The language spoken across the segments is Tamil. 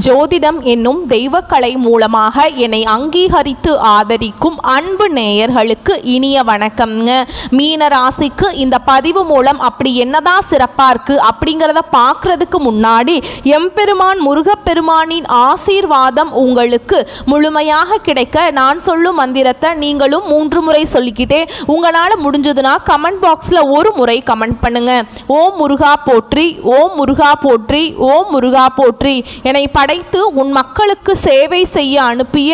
ஜோதிடம் என்னும் தெய்வக்கலை மூலமாக என்னை அங்கீகரித்து ஆதரிக்கும் அன்பு நேயர்களுக்கு இனிய வணக்கம்ங்க. மீன ராசிக்கு இந்த பதிவு மூலம் அப்படி என்னதான் சிறப்பாக இருக்குது அப்படிங்கிறத பார்க்குறதுக்கு முன்னாடி எம்பெருமான் முருகப்பெருமானின் ஆசீர்வாதம் உங்களுக்கு முழுமையாக கிடைக்க நான் சொல்லும் மந்திரத்தை நீங்களும் 3 முறை சொல்லிக்கிட்டே உங்களால் முடிஞ்சதுன்னா கமெண்ட் பாக்ஸில் ஒரு முறை கமெண்ட் பண்ணுங்க. ஓம் முருகா போற்றி, ஓம் முருகா போற்றி, ஓம் முருகா போற்றி. என்னை படைத்து உன் மக்களுக்கு சேவை செய்ய அனுப்பிய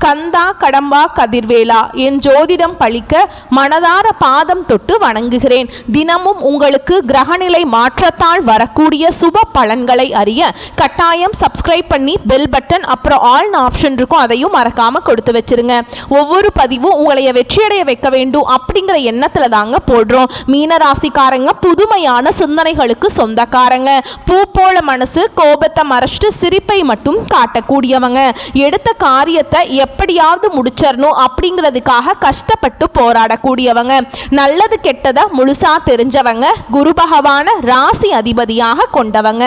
கந்தா கடம்பா கதிர்வேலா என் ஜோதிடம் பழிக்க மனதார பாதம் தொட்டு வணங்குகிறேன். தினமும் உங்களுக்கு கிரகநிலை மாற்றத்தால் வரக்கூடிய சுப பலன்களை அறிய கட்டாயம் சப்ஸ்கிரைப் பண்ணி பெல் பட்டன் அப்புறம் ஆல்னு ஆப்ஷன் இருக்கும், அதையும் மறக்காம கொடுத்து வச்சிருங்க. ஒவ்வொரு பதிவும் உங்களைய வெற்றியடைய வைக்க வேண்டும் அப்படிங்கிற எண்ணத்துல தாங்க போடுறோம். மீன ராசிக்காரங்க புதுமையான சிந்தனைகளுக்கு சொந்தக்காரங்க. பூ போல மனசு, கோபத்தை மறைச்சிட்டு சிரிப்பை மட்டும் காட்டக்கூடியவங்க. எடுத்த காரியத்தை எப்படியாவது முடிச்சிடணும் அப்படிங்கிறதுக்காக கஷ்டப்பட்டு போராடக்கூடியவங்க. நல்லது கெட்டதை முழுசா தெரிஞ்சவங்க. குரு பகவான ராசி அதிபதியாக கொண்டவங்க.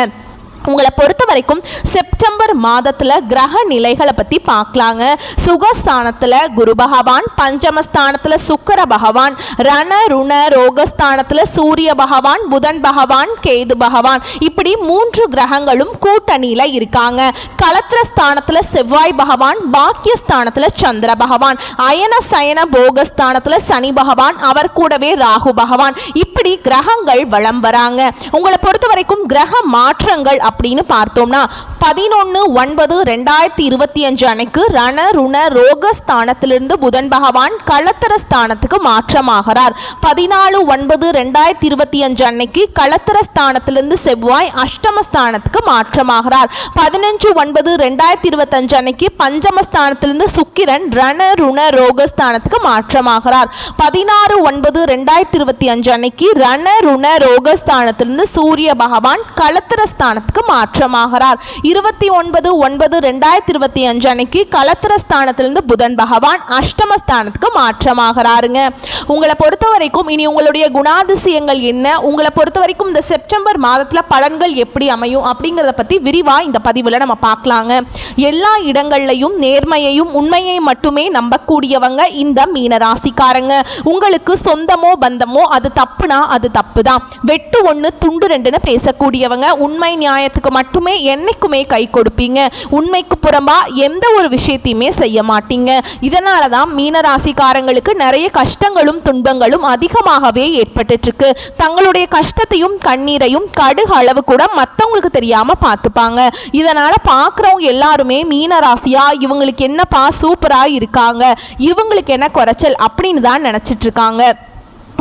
உங்களை பொறுத்த வரைக்கும் செப்டம்பர் மாதத்தில் கிரக நிலைகளை பற்றி பார்க்கலாங்க. சுகஸ்தானத்தில் குரு பகவான், பஞ்சமஸ்தானத்தில் சுக்கர பகவான், ரண ருண ரோகஸ்தானத்தில் சூரிய பகவான், புதன் பகவான், கேது பகவான், இப்படி 3 கிரகங்களும் கூட்டணியில் இருக்காங்க. களத்திரஸ்தானத்தில் செவ்வாய் பகவான், பாக்கியஸ்தானத்தில் சந்திர பகவான், அயன சயன போகஸ்தானத்தில் சனி பகவான், அவர் கூடவே ராகு பகவான், இப்படி கிரகங்கள் வலம் வராங்க. உங்களை பொறுத்த வரைக்கும் கிரக மாற்றங்கள் அப்படின்னு பார்த்தோம்னா 11/9/2025 அன்னைக்கு ரண ருண ரோகஸ்தானத்திலிருந்து புதன் பகவான் களத்திர ஸ்தானத்துக்கு மாற்றமாகிறார். 14/9/2025 அன்னைக்கு களத்திர ஸ்தானத்திலிருந்து செவ்வாய் அஷ்டமஸ்தானத்துக்கு மாற்றமாகிறார். 15/9/2025 அன்னைக்கு பஞ்சமஸ்தானத்திலிருந்து சுக்கிரன் ரண ருண ரோகஸ்தானத்துக்கு மாற்றமாகிறார். 16/9/2025 அன்னைக்கு ரண ருண ரோகஸ்தானத்திலிருந்து சூரிய பகவான் களத்திர ஸ்தானத்துக்கு மாற்றமாகிறார். 29/9/2025 அன்னைக்கு களத்திரஸ்தானத்திலிருந்து புதன் பகவான் அஷ்டமஸ்தானத்துக்கு மாற்றமாகிறாருங்க. உங்களை பொறுத்த வரைக்கும் இனி உங்களுடைய குணாதிசயங்கள் என்ன, உங்களை பொறுத்த வரைக்கும் இந்த செப்டம்பர் மாதத்தில் பலன்கள் எப்படி அமையும் அப்படிங்கிறத பற்றி விரிவாக இந்த பதிவில் நம்ம பார்க்கலாங்க. எல்லா இடங்கள்லையும் நேர்மையையும் உண்மையை மட்டுமே நம்பக்கூடியவங்க இந்த மீனராசிக்காரங்க. உங்களுக்கு சொந்தமோ பந்தமோ அது தப்புனா அது தப்பு தான். வெட்டு 1 துண்டு 2ன்னு பேசக்கூடியவங்க. உண்மை நியாயத்துக்கு மட்டுமே என்னைக்குமே கை கொடுப்பீங்க. உண்மைக்கு புறம்பா எந்த ஒரு விஷயத்தையுமே செய்ய மாட்டீங்க. இதனால தான் மீனராசிக்காரங்களுக்கு நிறைய கஷ்டங்களும் துன்பங்களும் அதிகமாகவே ஏற்பட்டு இருக்கு. தங்களுடைய கஷ்டத்தையும் கண்ணீரையும் கடுகு அளவு கூட மற்றவங்களுக்கு தெரியாம பார்த்துப்பாங்க. இதனால பார்க்குறவங்க எல்லாருமே மீனராசியா இவங்களுக்கு என்னப்பா சூப்பரா இருக்காங்க, இவங்களுக்கு என்ன குறைச்சல் அப்படின்னு தான் நினைச்சிட்டு இருக்காங்க.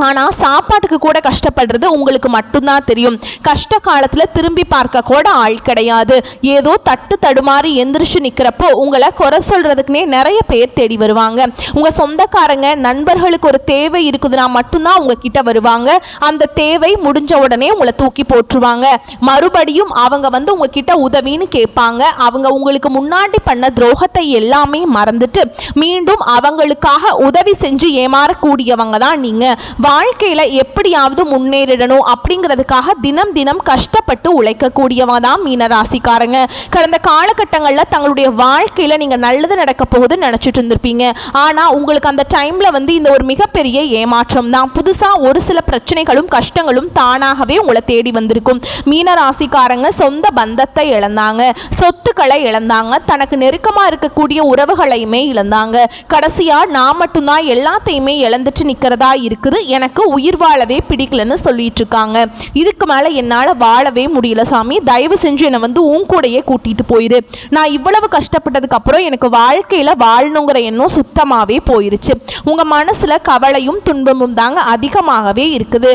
ஆனால் சாப்பாட்டுக்கு கூட கஷ்டப்படுறது உங்களுக்கு மட்டும்தான் தெரியும். கஷ்ட காலத்தில் திரும்பி பார்க்க கூட ஆள் கிடையாது. ஏதோ தட்டு தடுமாறி எந்திரிச்சு நிற்கிறப்போ உங்களை குறை சொல்கிறதுக்குனே நிறைய பேர் தேடி வருவாங்க. உங்கள் சொந்தக்காரங்க நண்பர்களுக்கு ஒரு தேவை இருக்குதுன்னா மட்டும்தான் உங்ககிட்ட வருவாங்க. அந்த தேவை முடிஞ்ச உடனே உங்களை தூக்கி போட்டுருவாங்க. மறுபடியும் அவங்க வந்து உங்ககிட்ட உதவின்னு கேட்பாங்க. அவங்க உங்களுக்கு முன்னாடி பண்ண துரோகத்தை எல்லாமே மறந்துட்டு மீண்டும் அவங்களுக்காக உதவி செஞ்சு ஏமாறக்கூடியவங்க தான் நீங்கள். வாழ்க்கையில எப்படியாவது முன்னேறிடணும் அப்படிங்கிறதுக்காக தினம் தினம் கஷ்டப்பட்டு உழைக்கக்கூடியவங்க தான் மீனராசிக்காரங்க. கடந்த காலகட்டங்களில் தங்களுடைய வாழ்க்கையில நீங்க நல்லது நடக்க போகுதுன்னு நினைச்சிட்டு இருந்திருப்பீங்க. ஆனா உங்களுக்கு அந்த டைம்ல வந்து இந்த ஒரு மிகப்பெரிய ஏமாற்றம் தான். புதுசா ஒரு சில பிரச்சனைகளும் கஷ்டங்களும் தானாகவே உங்களை தேடி வந்திருக்கும். மீனராசிக்காரங்க சொந்த பந்தத்தை இழந்தாங்க, சொத்துக்களை இழந்தாங்க, தனக்கு நெருக்கமா இருக்கக்கூடிய உறவுகளையுமே இழந்தாங்க. கடைசியா நான் மட்டும்தான் எல்லாத்தையுமே இழந்துட்டு நிக்கிறதா இருக்குது, எனக்கு உயிர் வாழவே பிடிக்கலன்னு சொல்லிட்டு இருக்காங்க. இதுக்கு மேலே என்னால் வாழவே முடியல சாமி, தயவு செஞ்சு என்னை வந்து உன் கூடையே கூட்டிட்டு போயிரு. நான் இவ்வளவு கஷ்டப்பட்டதுக்கு அப்புறம் எனக்கு வாழ்க்கையில் வாழணுங்கிற எண்ணம் சுத்தமாகவே போயிருச்சு. உங்கள் மனசில் கவலையும் துன்பமும் தாங்க அதிகமாகவே இருக்குது.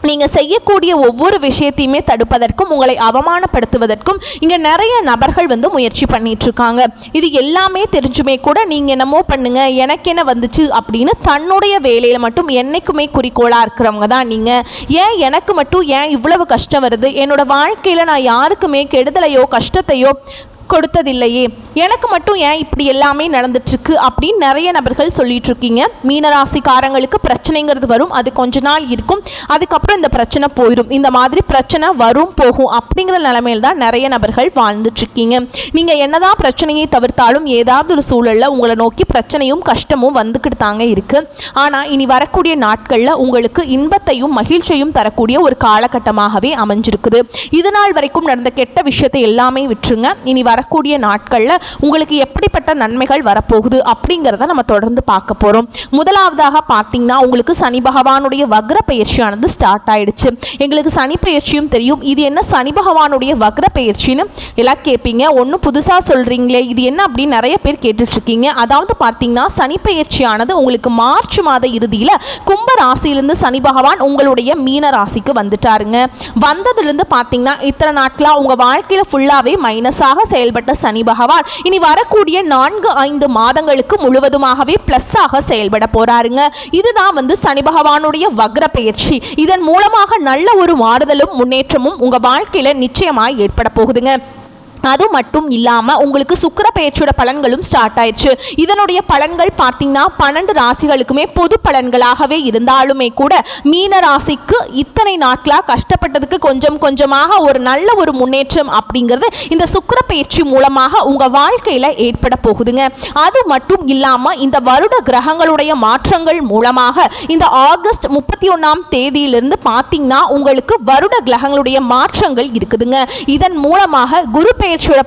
நீங்கள் செய்யக்கூடிய ஒவ்வொரு விஷயத்தையுமே தடுப்பதற்கும் உங்களை அவமானப்படுத்துவதற்கும் இங்கே நிறைய நபர்கள் வந்து முயற்சி பண்ணிட்டு இருக்காங்க. இது எல்லாமே தெரிஞ்சுமே கூட நீங்கள் என்னமோ பண்ணுங்க எனக்கு என்ன வந்துச்சு அப்படின்னு தன்னுடைய வேலையில் மட்டும் என்னைக்குமே குறிக்கோளாக இருக்கிறவங்க தான் நீங்கள். ஏன் எனக்கு மட்டும் ஏன் இவ்வளவு கஷ்டம் வருது, என்னோட வாழ்க்கையில் நான் யாருக்குமே கெடுதலையோ கஷ்டத்தையோ கொடுத்ததில்லையே, எனக்கு மட்டும் ஏன் இப்படி எல்லாமே நடந்துட்டுருக்கு அப்படின்னு நிறைய நபர்கள் சொல்லிட்டு இருக்கீங்க. மீனராசிக்காரங்களுக்கு பிரச்சனைங்கிறது வரும், அது கொஞ்ச நாள் இருக்கும், அதுக்கப்புறம் இந்த பிரச்சனை போயிடும். இந்த மாதிரி பிரச்சனை வரும் போகும் அப்படிங்கிற நிலைமையில் தான் நிறைய நபர்கள் வாழ்ந்துட்டுருக்கீங்க. நீங்கள் என்னதான் பிரச்சனையை தவிர்த்தாலும் ஏதாவது ஒரு சூழலில் உங்களை நோக்கி பிரச்சனையும் கஷ்டமும் வந்துக்கிட்டு தாங்க இருக்குது. ஆனால் இனி வரக்கூடிய நாட்களில் உங்களுக்கு இன்பத்தையும் மகிழ்ச்சியும் தரக்கூடிய ஒரு காலகட்டமாகவே அமைஞ்சிருக்குது. இது நாள் வரைக்கும் நடந்த கெட்ட விஷயத்தை எல்லாமே விட்டுருங்க. இனி வரக்கூடிய நாட்களில் உங்களுக்கு எப்படிப்பட்ட நன்மைகள் வரப்போகுது அப்படிங்கிறத நம்ம தொடர்ந்து பார்க்க போகிறோம். முதலாவதாக பார்த்தீங்கன்னா, உங்களுக்கு சனி பகவானுடைய வக்ர பயிற்சியானது ஸ்டார்ட் ஆயிடுச்சு. எங்களுக்கு சனி பயிற்சியும் தெரியும், இது என்ன சனி பகவானுடைய வக்ர பயிற்சின்னு எல்லாம் கேட்பீங்க. ஒன்றும் புதுசாக சொல்கிறீங்களே, இது என்ன அப்படின்னு நிறைய பேர் கேட்டுட்ருக்கீங்க. அதாவது பார்த்தீங்கன்னா, சனி பயிற்சியானது உங்களுக்கு மார்ச் மாத இறுதியில் கும்ப ராசியிலிருந்து சனி பகவான் உங்களுடைய மீன ராசிக்கு வந்துட்டாருங்க. வந்ததுலேருந்து பார்த்தீங்கன்னா இத்தனை நாட்களாக உங்கள் வாழ்க்கையில் ஃபுல்லாகவே மைனஸாக செயல்பட்ட சனி பகவான் இனி வரக்கூடிய 4-5 மாதங்களுக்கு முழுவதுமாகவே பிளஸ்ஸாக செயல்பட போறாருங்க. இதுதான் சனி பகவானுடைய வக்ர பயிற்சி. இதன் மூலமாக நல்ல ஒரு மாறுதலும் முன்னேற்றமும் உங்க வாழ்க்கையில நிச்சயமாக ஏற்பட போகுதுங்க. அது மட்டும் இல்லாமல் உங்களுக்கு சுக்கிர பெயர்ச்சியோட பலன்களும் ஸ்டார்ட் ஆயிடுச்சு. இதனுடைய பலன்கள் பார்த்தீங்கன்னா 12 ராசிகளுக்குமே பொது பலன்களாகவே இருந்தாலுமே கூட மீன ராசிக்கு இத்தனை நாட்களாக கஷ்டப்பட்டதுக்கு கொஞ்சம் கொஞ்சமாக ஒரு நல்ல ஒரு முன்னேற்றம் அப்படிங்கிறது இந்த சுக்கிர பெயர்ச்சி மூலமாக உங்கள் வாழ்க்கையில் ஏற்பட போகுதுங்க. அது மட்டும் இல்லாமல் இந்த வருட கிரகங்களுடைய மாற்றங்கள் மூலமாக இந்த ஆகஸ்ட் 31ஆம் தேதியிலிருந்து பார்த்தீங்கன்னா உங்களுக்கு வருட கிரகங்களுடைய மாற்றங்கள் இருக்குதுங்க. இதன் மூலமாக குரு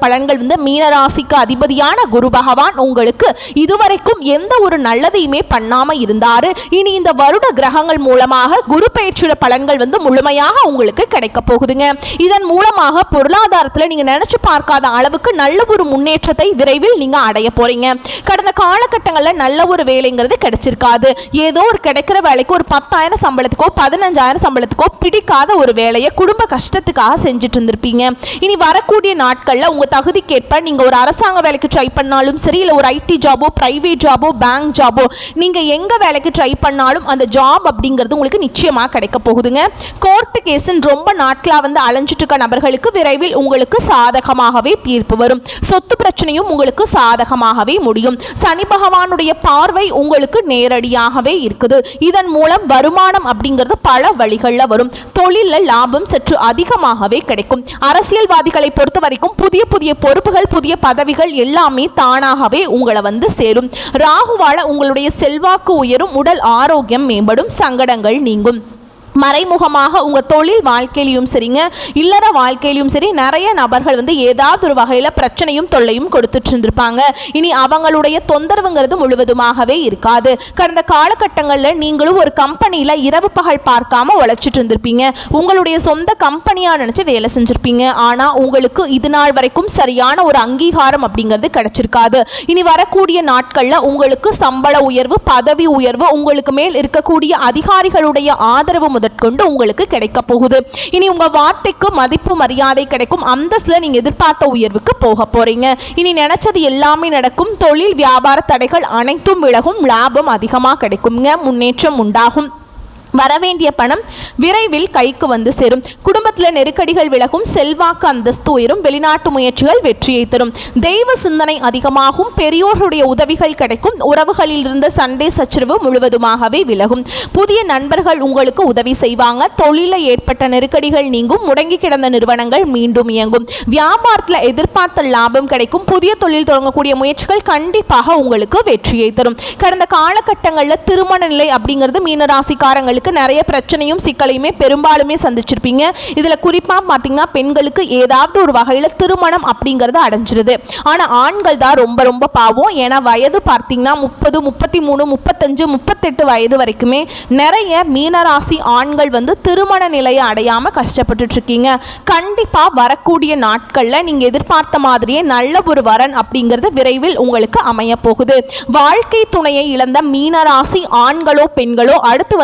பலன்கள் மீனராசிக்கு அதிபதியான குரு பகவான் உங்களுக்கு இதுவரைக்கும் எந்த ஒரு நல்லதையுமே பண்ணாம இருந்தாரு. இனி இந்த வருட கிரகங்கள் மூலமாக குரு பெயர்ச்சியோட பலன்கள் முழுமையாக உங்களுக்கு கிடைக்க போகுதுங்க. இதன் மூலமாக பொருளாதாரத்தில் நீங்க நினைச்சு பார்க்காத அளவுக்கு நல்ல ஒரு முன்னேற்றத்தை விரைவில் நீங்க அடைய போறீங்க. கடந்த காலகட்டங்களில் நல்ல ஒரு வேலைங்கிறது கிடைச்சிருக்காது. ஏதோ ஒரு கிடைக்கிற வேலைக்கு ஒரு 10,000 சம்பளத்துக்கோ 15,000 சம்பளத்துக்கோ பிடிக்காத ஒரு வேலையை குடும்ப கஷ்டத்துக்காக செஞ்சுட்டு இருந்திருப்பீங்க. இனி வரக்கூடிய நாட்கள் உங்க தகுதிக்கேற்ப நீங்க ஒரு அரசாங்க வேலைக்கு ட்ரை பண்ணாலும் சரி, இல்ல ஒரு ஐடி ஜாபோ, பிரைவேட் ஜாபோ, பேங்க் ஜாபோ, நீங்க எங்க வேலைக்கு ட்ரை பண்ணாலும் அந்த ஜாப் அப்படிங்கிறது உங்களுக்கு நிச்சயமா கிடைக்க போகுதுங்க. கோர்ட் கேஸ் ரொம்ப நாட்களா அலைஞ்சிட்டு இருக்க நபர்களுக்கு விரைவில் உங்களுக்கு சாதகமாகவே தீர்ப்பு வரும். சொத்து பிரச்சனையும் உங்களுக்கு சாதகமாகவே முடியும். சனி பகவானுடைய பார்வை உங்களுக்கு நேரடியாகவே இருக்குது. இதன் மூலம் வருமானம் அப்படிங்கிறது பல வழிகளில் வரும். தொழிலில் லாபம் சற்று அதிகமாகவே கிடைக்கும். அரசியல்வாதிகளை பொறுத்த வரைக்கும் புதிய புதிய பொறுப்புகள், புதிய பதவிகள் எல்லாமே தானாகவே உங்களை சேரும். ராகுவால உங்களுடைய செல்வாக்கு உயரும், உடல் ஆரோக்கியம் மேம்படும், சங்கடங்கள் நீங்கும். மறைமுகமாக உங்கள் தொழில் வாழ்க்கையிலையும் சரிங்க, இல்லற வாழ்க்கையிலையும் சரி, நிறைய நபர்கள் ஏதாவது ஒரு வகையில் பிரச்சனையும் தொல்லையும் கொடுத்துட்டு இருந்திருப்பாங்க. இனி அவங்களுடைய தொந்தரவுங்கிறது முழுவதுமாகவே இருக்காது. கடந்த காலகட்டங்களில் நீங்களும் ஒரு கம்பெனியில் இரவு பகல் பார்க்காம உழைச்சிட்டு இருந்திருப்பீங்க. உங்களுடைய சொந்த கம்பெனியாக நினச்சி வேலை செஞ்சுருப்பீங்க. ஆனால் உங்களுக்கு இது நாள் வரைக்கும் சரியான ஒரு அங்கீகாரம் அப்படிங்கிறது கிடைச்சிருக்காது. இனி வரக்கூடிய நாட்களில் உங்களுக்கு சம்பள உயர்வு, பதவி உயர்வு, உங்களுக்கு மேல் இருக்கக்கூடிய அதிகாரிகளுடைய ஆதரவு கொண்டு உங்களுக்கு கிடைக்க போகுது. இனி உங்க வார்த்தைக்கு மதிப்பு மரியாதை கிடைக்கும். அந்தஸ்துல நீங்க எதிர்பார்த்த உயர்வுக்கு போக போறீங்க. இனி நினைச்சது எல்லாமே நடக்கும். தொழில் வியாபார தடைகள் அனைத்தும் விலகும். லாபம் அதிகமா கிடைக்குங்க. முன்னேற்றம் உண்டாகும். வரவேண்டிய பணம் விரைவில் கைக்கு சேரும். குடும்பத்தில் நெருக்கடிகள் விலகும். செல்வாக்கு அந்தஸ்து உயரும். வெளிநாட்டு முயற்சிகள் வெற்றியை தரும். தெய்வ சிந்தனை அதிகமாகும். பெரியோர்களுடைய உதவிகள் கிடைக்கும். உறவுகளில் இருந்த சண்டை சச்சரவு முழுவதுமாகவே விலகும். புதிய நண்பர்கள் உங்களுக்கு உதவி செய்வாங்க. தொழிலில் ஏற்பட்ட நெருக்கடிகள் நீங்கும். முடங்கி கிடந்த நிறுவனங்கள் மீண்டும் இயங்கும். வியாபாரத்தில் எதிர்பார்த்த லாபம் கிடைக்கும். புதிய தொழில் தொடங்கக்கூடிய முயற்சிகள் கண்டிப்பாக உங்களுக்கு வெற்றியை தரும். கடந்த காலகட்டங்களில் திருமண நிலை அப்படிங்கிறது மீனராசிக்காரங்களுக்கு நிறைய பிரச்சனையும் சிக்கலையுமே பெரும்பாலுமே சந்திச்சிருப்பீங்க. இதுல குறிப்பா பாத்தீங்கன்னா பெண்களுக்கு ஏதாவது ஒரு வகையில திருமணம் அப்படிங்கறது அடைஞ்சிருது. ஆனா ஆண்கள் தான் ரொம்ப ரொம்ப பாவம். ஏன்னா வயது பார்த்தீங்கன்னா 30, 33, 35, 38 வயது வரைக்குமே நிறைய மீனராசி ஆண்கள் திருமண நிலையை அடையாம கஷ்டப்பட்டு இருக்கீங்க. கண்டிப்பா வரக்கூடிய நாட்கள்ல நீங்க எதிர்பார்த்த மாதிரியே நல்ல ஒரு வரன் அப்படிங்கிறது விரைவில் உங்களுக்கு அமைய போகுது. வாழ்க்கை துணையை இழந்த மீனராசி ஆண்களோ பெண்களோ அடுத்து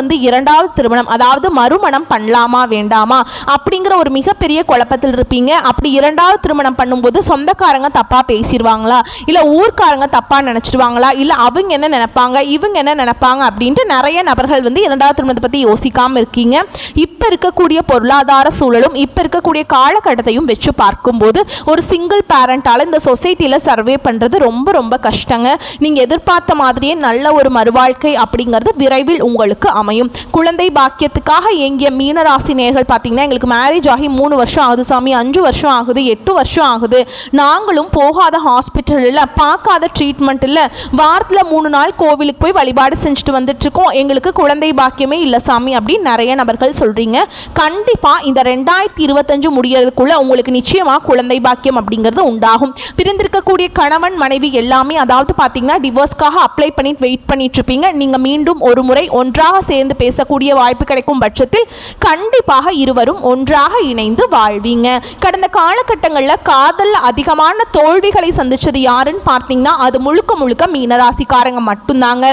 இரண்டாவது திருமணம் அதாவது மறுமணம் பண்ணலாமா வேண்டாமா அப்படிங்கிற ஒரு மிகப்பெரிய குழப்பத்தில் இருப்பீங்க. அப்படி இரண்டாவது திருமணம் பண்ணும்போது சொந்தக்காரங்க தப்பா பேசிடுவாங்களா, இல்ல ஊர்க்காரங்க தப்பா நினைச்சிடுவாங்களா, இல்ல அவங்க என்ன நினைப்பாங்க இவங்க என்ன நினைப்பாங்க அப்படின்ட்டு நிறைய நபர்கள் வந்து இரண்டாவது திருமணத்தை பத்தி யோசிக்காம இருக்கீங்க. இப்ப இருக்கக்கூடிய பொருளாதார சூழலும் இப்ப இருக்கக்கூடிய காலகட்டத்தையும் வச்சு பார்க்கும்போது ஒரு சிங்கிள் பேரண்டால இந்த சொசைட்டில சர்வே பண்றது ரொம்ப ரொம்ப கஷ்டங்க. நீங்க எதிர்பார்த்த மாதிரியே நல்ல ஒரு மறுவாழ்க்கை அப்படிங்கிறது விரைவில் உங்களுக்கு அமையும். குழந்தை பாக்கியத்துக்காக எங்கிய மீனராசி நேயர்கள் பார்த்தீங்கன்னா எங்களுக்கு மேரேஜ் ஆகி 3 வருஷம் ஆகுது சாமி, 5 வருஷம் ஆகுது, 8 வருஷம் ஆகுது, நாங்களும் போகாத ஹாஸ்பிட்டல் இல்லை, பார்க்காத ட்ரீட்மெண்ட் இல்லை, வாரத்தில் 3 நாள் கோவிலுக்கு போய் வழிபாடு செஞ்சுட்டு வந்துட்டு இருக்கோம், எங்களுக்கு குழந்தை பாக்கியமே இல்லை சாமி அப்படின்னு நிறைய நபர்கள் சொல்றீங்க. கண்டிப்பா இந்த 2025 முடியறதுக்குள்ள உங்களுக்கு நிச்சயமா குழந்தை பாக்கியம் அப்படிங்கிறது உண்டாகும். பிரிந்திருக்கக்கூடிய கணவன் மனைவி எல்லாமே அதாவது பார்த்தீங்கன்னா டிவோர்ஸ்க்காக அப்ளை பண்ணிட்டு வெயிட் பண்ணிட்டு இருப்பீங்க. நீங்க மீண்டும் ஒரு முறை ஒன்றாக சேர்ந்து பேசக்கூடிய வாய்ப்பு கிடைக்கும் பட்சத்தில் கண்டிப்பாக இருவரும் ஒன்றாக இணைந்து வாழ்வீங்க. கடந்த காலகட்டங்களில் காதல் அதிகமான தோல்விகளை சந்திச்சது யாருன்னு பார்த்தீங்கன்னா அது முழுக்க முழுக்க மீனராசிக்காரங்க மட்டும்தாங்க.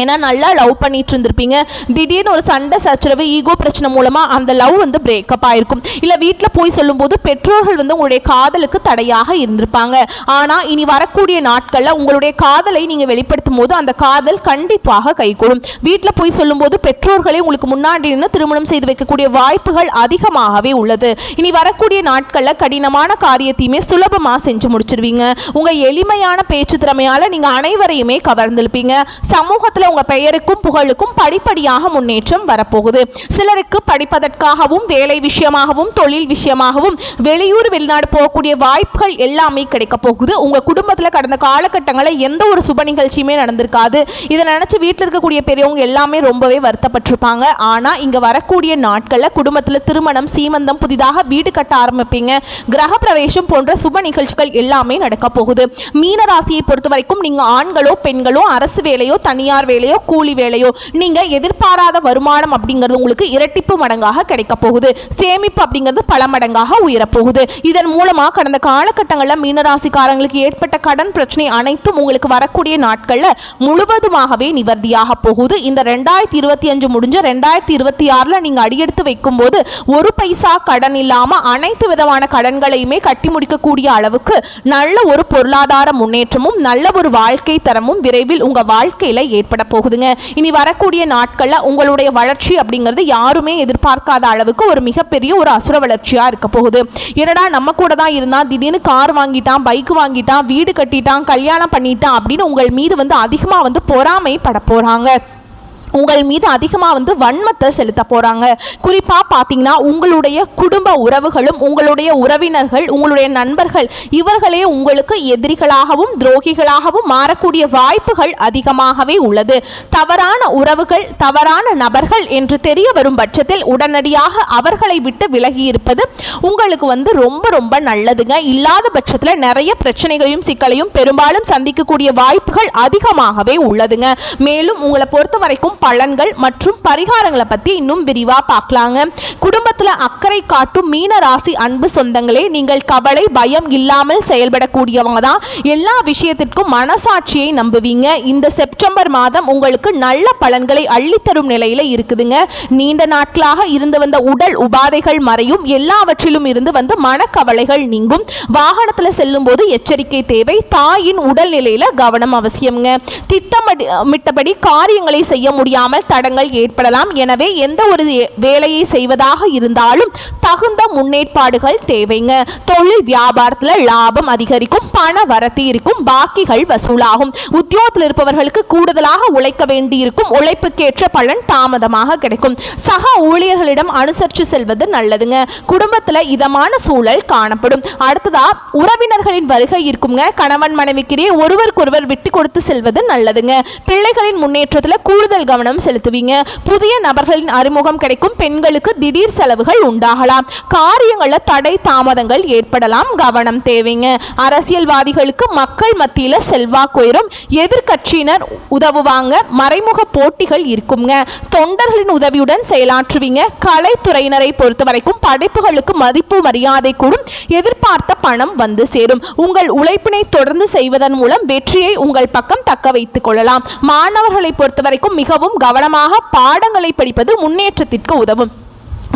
ஏன்னா நல்லா லவ் பண்ணிட்டு இருந்திருப்பீங்க, திடீர்னு ஒரு சண்டை சச்சரவு ஈகோ பிரச்சனை மூலமா அந்த லவ் வந்து பிரேக்கப் ஆயிருக்கும். இல்லை வீட்டில் போய் சொல்லும்போது பெற்றோர்கள் வந்து உங்களுடைய காதலுக்கு தடையாக இருந்திருப்பாங்க. ஆனால் இனி வரக்கூடிய நாட்களில் உங்களுடைய காதலை நீங்கள் வெளிப்படுத்தும் போது அந்த காதல் கண்டிப்பாக கைகூடும். வீட்டில் போய் சொல்லும்போது பெற்றோர்களே உங்களுக்கு முன்னாடி நின்று திருமணம் செய்து வைக்கக்கூடிய வாய்ப்புகள் அதிகமாகவே உள்ளது. இனி வரக்கூடிய நாட்களில் கடினமான காரியத்தையுமே சுலபமாக செஞ்சு முடிச்சிருவீங்க. உங்கள் எளிமையான பேச்சு திறமையால் நீங்கள் அனைவரையுமே கவர்ந்திருப்பீங்க. சமூகத்தில் உங்க பெயருக்கும் புகழுக்கும் படிப்படியாக முன்னேற்றம் வரப்போகுது. சிலருக்கு படிப்பதற்காகவும் வேலை விஷயமாகவும் தொழில் விஷயமாகவும் வெளியூர் வெளிநாடு போகக்கூடிய வாய்ப்புகள் எல்லாமே கிடைக்க போகுது. உங்க குடும்பத்தில் கடந்த காலகட்டங்களில் எந்த ஒரு சுப நிகழ்ச்சியுமே நடந்திருக்காது. இதை நினைச்சு வீட்டில் இருக்கக்கூடிய பெரியவங்க எல்லாமே ரொம்பவே வருத்தப்பட்டிருப்பாங்க. ஆனா இங்க வரக்கூடிய நாட்களில் குடும்பத்தில் திருமணம், சீமந்தம், புதிதாக வீடு கட்ட ஆரம்பிப்பீங்க. கிரக பிரவேசம் போன்ற சுப நிகழ்ச்சிகள் எல்லாமே நடக்க போகுது. மீன ராசியை பொறுத்த வரைக்கும் நீங்க ஆண்களோ பெண்களோ அரசு வேலையோ தனியார் வேலையோ கூலி வேலையோ நீங்க எதிர்பாராத வருமானம் அப்படிங்கிறது உங்களுக்கு இரட்டிப்பு மடங்காக கிடைக்க போகுது. சேமிப்பு அப்படிங்கிறது பல மடங்காக உயரப்போகுது. இதன் மூலமா கடந்த காலகட்டங்களில் மீனராசிக்காரங்களுக்கு ஏற்பட்ட கடன் பிரச்சனை அனைத்தும் உங்களுக்கு வரக்கூடிய நாட்கள்ல முழுவதுமாகவே நிவர்த்தியாக போகுது. இந்த 2025 முடிஞ்ச 2026 நீங்க அடியெடுத்து வைக்கும் போது ஒரு பைசா கடன் இல்லாம அனைத்து விதமான கடன்களையுமே கட்டி முடிக்கக்கூடிய அளவுக்கு நல்ல ஒரு பொருளாதார முன்னேற்றமும் நல்ல ஒரு வாழ்க்கை தரமும் விரைவில் உங்க வாழ்க்கையில ஏற்பட போகுதுங்க. இனி வரக்கூடிய நாட்கள்ல உங்களுடைய வளர்ச்சி அப்படிங்கிறது யாருமே எதிர்பார்க்காத அளவுக்கு ஒரு மிகப்பெரிய ஒரு அசுர வளர்ச்சியா இருக்க போகுது. என்னடா நம்ம கூட தான் இருந்தா திடீர்னு கார் வாங்கிட்டான், பைக் வாங்கிட்டான், வீடு கட்டிட்டான், கல்யாணம் பண்ணிட்டான் அப்படின்னு உங்கள் மீது வந்து அதிகமா வந்து பொறாமைப்பட போறாங்க. உங்கள் மீது அதிகமாக வந்து வன்மத்தை செலுத்த போகிறாங்க. குறிப்பாக பார்த்தீங்கன்னா உங்களுடைய குடும்ப உறவுகளும் உங்களுடைய உறவினர்கள் உங்களுடைய நண்பர்கள் இவர்களே உங்களுக்கு எதிரிகளாகவும் துரோகிகளாகவும் மாறக்கூடிய வாய்ப்புகள் அதிகமாகவே உள்ளது. தவறான உறவுகள் தவறான நபர்கள் என்று தெரிய வரும் பட்சத்தில் உடனடியாக அவர்களை விட்டு விலகி இருப்பது உங்களுக்கு வந்து ரொம்ப ரொம்ப நல்லதுங்க. இல்லாத பட்சத்தில் நிறைய பிரச்சனைகளையும் சிக்கலையும் பெரும்பாலும் சந்திக்கக்கூடிய வாய்ப்புகள் அதிகமாகவே உள்ளதுங்க. மேலும் உங்களை பொறுத்த வரைக்கும் பலன்கள் மற்றும் பரிகாரங்களை பத்தி இன்னும் விரிவா பார்க்கலாங்க. குடும்பத்துல அக்கறை காட்டும் மீன ராசி அன்பு சொந்தங்களே, நீங்கள் கவலை பயம் இல்லாமல் செயல்படக்கூடியவங்க தான். எல்லா விஷயத்திற்கும் மனசாட்சியை நம்புவீங்க. இந்த செப்டம்பர் மாதம் உங்களுக்கு நல்ல பலன்களை அள்ளித்தரும் நிலையில இருக்குதுங்க. நீண்ட நாட்களாக இருந்து வந்த உடல் உபாதைகள் மறையும். எல்லாவற்றிலும் இருந்து வந்து மனக்கவலைகள் நீங்கும். வாகனத்துல செல்லும் போது எச்சரிக்கை தேவை. தாயின் உடல் நிலையில கவனம் அவசியம்ங்க. திட்டமிட்டபடி காரியங்களை செய்ய முடியாமல் தடங்கள் ஏற்படலாம். எனவே எந்த ஒரு வேலையை செய்வதாக இருந்தாலும் தகுந்த முன்னேற்பாடுகள் தேவைங்க. தொழில் வியாபாரத்தில் லாபம் அதிகரிக்கும், பண வரத்து இருக்கும், பாக்கிகள் வசூலாகும். உத்தியோகத்தில் இருப்பவர்களுக்கு கூடுதலாக உழைக்க வேண்டியிருக்கும். உழைப்புக்கேற்ற பலன் தாமதமாக கிடைக்கும். சக ஊழியர்களிடம் அனுசரித்து செல்வது நல்லதுங்க. குடும்பத்தில் இதமான சூழல் காணப்படும். அடுத்ததா உறவினர்களின் வருகை இருக்குங்க. கணவன் மனைவிக்கிடையே ஒருவருக்கொருவர் விட்டு கொடுத்து செல்வது நல்லதுங்க. பிள்ளைகளின் முன்னேற்றத்தில் கூடுதல் கவனம் செலுத்துவீங்க. புதிய நபர்களின் அறிமுகம் கிடைக்கும். பெண்களுக்கு திடீர் செலவுகள் உண்டாகலாம். காரியங்களில் தடை தாமதங்கள் ஏற்படலாம். கவனம் தேவைங்க. அரசியல்வாதிகளுக்கு மக்கள் மத்தியில் செல்வாக்கு உயரும். எதிர்கட்சியினர் உதவுவாங்க. மறைமுக போட்டிகள் இருக்குங்க. தொண்டர்களின் உதவியுடன் செயலாற்றுவீங்க. கலைத்துறையினரை பொறுத்த வரைக்கும் படைப்புகளுக்கு மதிப்பு மரியாதை கூடும். எதிர்பார்த்த பணம் வந்து சேரும். உங்கள் உழைப்பினை தொடர்ந்து செய்வதன் மூலம் வெற்றியை உங்கள் பக்கம் தக்க வைத்துக் கொள்ளலாம். மாணவர்களை பொறுத்த வரைக்கும் மிகவும் மிகவும் கவனமாக பாடங்களை படிப்பது முன்னேற்றத்திற்கு உதவும்.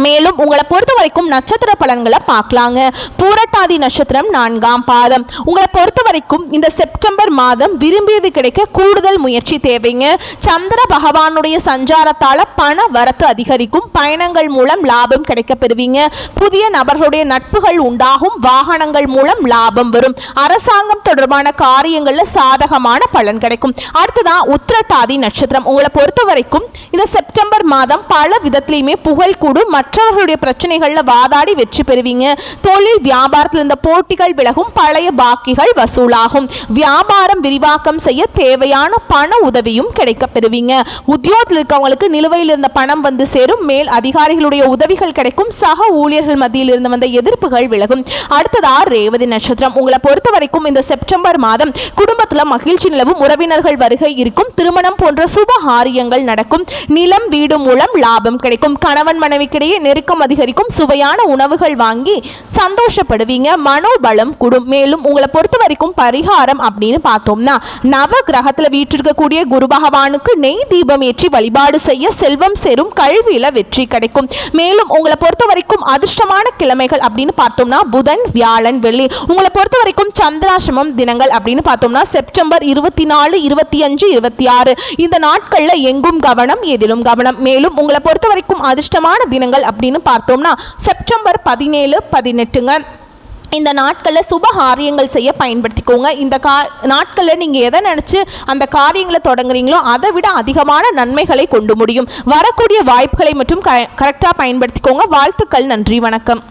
மேலும் உங்களை பொறுத்த வரைக்கும் நட்சத்திர பலன்களை பார்க்கலாங்க. பூரட்டாதி நட்சத்திரம் 4ஆம் பாதம். உங்களை பொறுத்த வரைக்கும் இந்த செப்டம்பர் மாதம் விரும்பியது கிடைக்க கூடுதல் முயற்சி தேவைங்க. சந்திர பகவானுடைய சஞ்சாரத்தால் பண வரத்து அதிகரிக்கும். பயணங்கள் மூலம் லாபம் கிடைக்க பெறுவீங்க. புதிய நபர்களுடைய நட்புகள் உண்டாகும். வாகனங்கள் மூலம் லாபம் வரும். அரசாங்கம் தொடர்பான காரியங்களில் சாதகமான பலன் கிடைக்கும். அடுத்ததான் உத்திரட்டாதி நட்சத்திரம். உங்களை பொறுத்த வரைக்கும் இந்த செப்டம்பர் மாதம் பல விதத்திலையுமே புகழ் கூடும். மற்றவர்களுடைய பிரச்சனைகளில் வாதாடி வெற்றி பெறுவீங்க. தொழில் வியாபாரத்தில் இருந்த போட்டிகள் விலகும். பழைய பாக்கிகள் வசூலாகும். வியாபாரம் விரிவாக்கம் செய்ய தேவையான பண உதவியும் கிடைக்க பெறுவீங்க. உத்தியோகத்தில் இருக்கவங்களுக்கு நிலுவையில் இருந்த பணம் வந்து சேரும். மேல் அதிகாரிகளுடைய உதவிகள் கிடைக்கும். சக ஊழியர்கள் மத்தியில் இருந்து வந்த எதிர்ப்புகள் விலகும். அடுத்ததா ரேவதி நட்சத்திரம். உங்களை பொறுத்த வரைக்கும் இந்த செப்டம்பர் மாதம் குடும்பத்தில் மகிழ்ச்சி நிலவும். உறவினர்கள் வருகை இருக்கும். திருமணம் போன்ற சுப காரியங்கள் நடக்கும். நிலம் வீடு மூலம் லாபம் கிடைக்கும். கணவன் மனைவிக்கிடையே நெருக்கம் அதிகரிக்கும். சுவையான உணவுகள் வாங்கி சந்தோஷப்படுவீங்க. மனோபலம் கூடும். மேலும் உங்களை பொறுத்த வரைக்கும் பரிகாரம் அப்படின்னு பார்த்தோம்னா நவ கிரகத்துல வீற்றிருக்கக்கூடிய குரு பகவானுக்கு நெய் தீபம் ஏற்றி வழிபாடு செய்ய செல்வம் சேரும். கல்வியில வெற்றி கிடைக்கும். மேலும் உங்களை பொறுத்த வரைக்கும் அதிர்ஷ்டமான கிழமைகள் அப்படின்னு பார்த்தோம்னா புதன் வியாழன் வெள்ளி. உங்களை பொறுத்த வரைக்கும் சந்திராசிரமம் தினங்கள் அப்படின்னு பார்த்தோம்னா செப்டம்பர் 24 25 26 இந்த நாட்கள்ல எங்கும் கவனம் எதிலும் கவனம். மேலும் உங்களை பொறுத்த வரைக்கும் அதிர்ஷ்டமான தினங்கள் அப்படின்னு பார்த்தோம்னா செப்டம்பர் 17 18ங்க. இந்த நாட்களில் சுப காரியங்கள் செய்ய பயன்படுத்திக்கோங்க. இந்த நாட்களில் நீங்கள் எதை நினச்சி அந்த காரியங்களை தொடங்குறீங்களோ அதை விட அதிகமான நன்மைகளை கொண்டு முடியும். வரக்கூடிய வாய்ப்புகளை மட்டும் கரெக்டாக பயன்படுத்திக்கோங்க. வாழ்த்துக்கள். நன்றி. வணக்கம்.